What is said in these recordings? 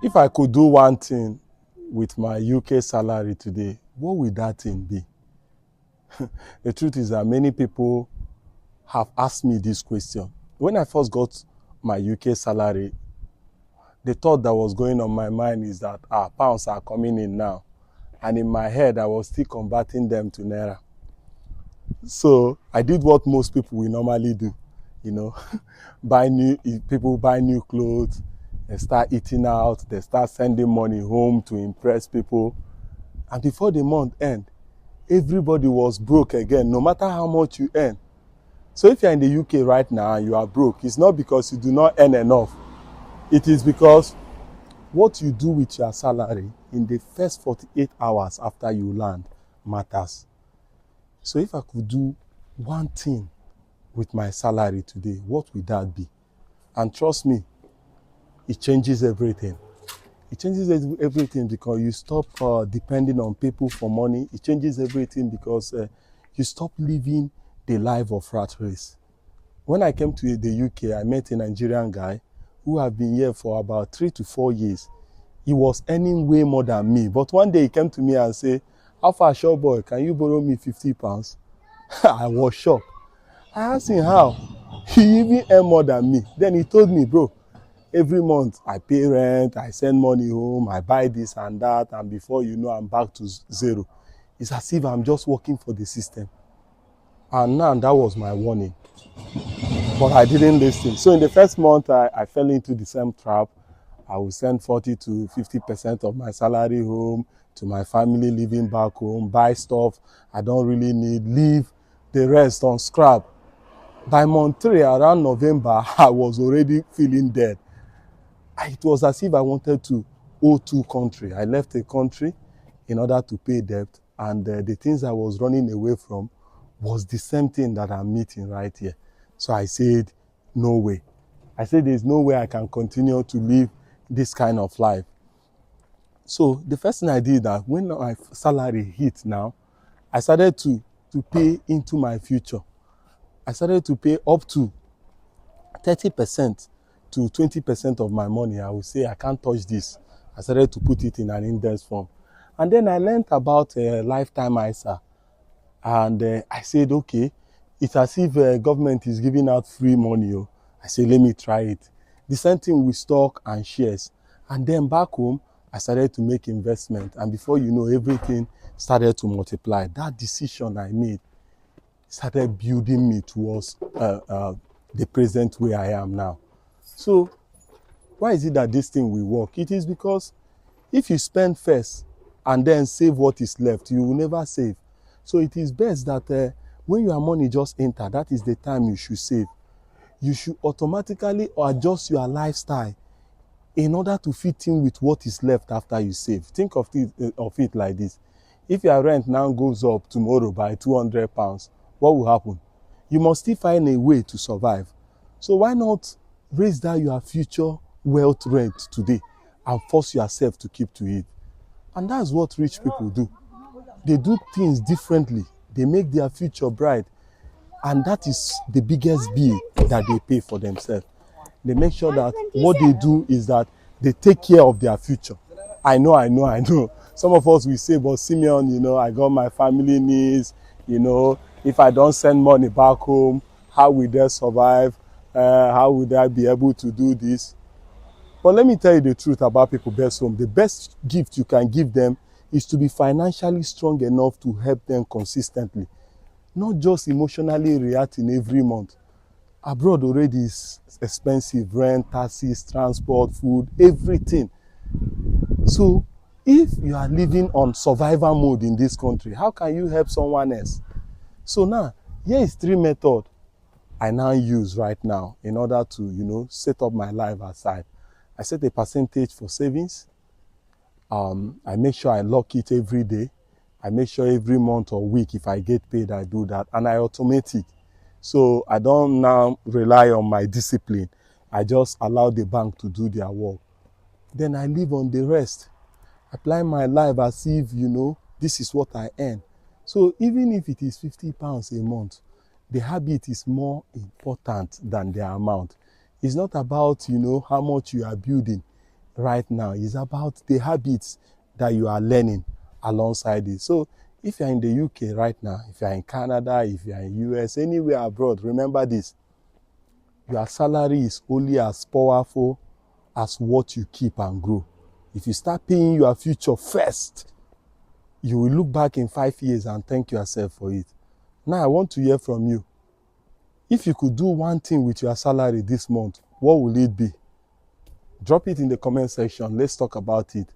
If I could do one thing with my UK salary today, what would that thing be? The truth is that many people have asked me this question. When I first got my UK salary, the thought that was going on my mind is that pounds are coming in now. And in my head, I was still converting them to naira. So I did what most people will normally do, you know, people buy new clothes, they start eating out, they start sending money home to impress people. And before the month end, everybody was broke again, no matter how much you earn. So if you're in the UK right now and you are broke, it's not because you do not earn enough. It is because what you do with your salary in the first 48 hours after you land matters. So if I could do one thing with my salary today, what would that be? And trust me, it changes everything. It changes everything because you stop depending on people for money. It changes everything because you stop living the life of rat race. When I came to the UK, I met a Nigerian guy who had been here for about 3 to 4 years. He was earning way more than me. But one day he came to me and said, "How far, short boy, can you borrow me 50 pounds? I was shocked. I asked him how. He even earned more than me. Then he told me, bro, every month I pay rent, I send money home, I buy this and that, and before you know, I'm back to zero. It's as if I'm just working for the system." And now that was my warning. But I didn't listen. So in the first month, I fell into the same trap. I will send 40 to 50% of my salary home to my family living back home, buy stuff I don't really need, leave the rest on scrap. By month 3, around November, I was already feeling dead. It was as if I wanted to owe two countries. I left the country in order to pay debt, and the things I was running away from was the same thing that I'm meeting right here. So I said, no way. I said, there's no way I can continue to live this kind of life. So the first thing I did, that when my salary hit now, I started to pay into my future. I started to pay up to 30% to 20% of my money. I would say, I can't touch this. I started to put it in an index form. And then I learned about lifetime ISA. And I said, okay, it's as if government is giving out free money. Oh. I said, let me try it. The same thing with stock and shares. And then back home, I started to make investment. And before you know, everything started to multiply. That decision I made started building me towards the present way I am now. So why is it that this thing will work? It is because if you spend first and then save what is left, you will never save. So it is best that when your money just enter, that is the time you should save. You should automatically adjust your lifestyle in order to fit in with what is left after you save. Think of it like this. If your rent now goes up tomorrow by 200 pounds, what will happen? You must still find a way to survive. So why not raise down your future wealth rent today and force yourself to keep to it? And that's what rich people do. They do things differently. They make their future bright. And that is the biggest bill that they pay for themselves. They make sure that what they do is that they take care of their future. I know. Some of us will say, but Simeon, I got my family needs, if I don't send money back home, how will they survive? How would I be able to do this? But let me tell you the truth about people best home. The best gift you can give them is to be financially strong enough to help them consistently. Not just emotionally reacting every month. Abroad already is expensive, rent, taxes, transport, food, everything. So if you are living on survival mode in this country, how can you help someone else? So now, here is 3 methods I now use right now in order to, set up my life aside. I set a percentage for savings. I make sure I lock it every day. I make sure every month or week, if I get paid, I do that. And I automate it. So I don't now rely on my discipline. I just allow the bank to do their work. Then I live on the rest. I plan my life as if, this is what I earn. So even if it is 50 pounds a month, the habit is more important than the amount. It's not about, how much you are building right now is about the habits that you are learning alongside it. So if you're in the UK right now, if you're in Canada, if you're in US, anywhere abroad, remember this: your salary is only as powerful as what you keep and grow. If you start paying your future first, you will look back in 5 years and thank yourself for it. Now I want to hear from you. If you could do one thing with your salary this month, what will it be? Drop it in the comment section. Let's talk about it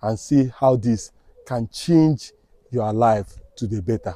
and see how this can change your life to the better.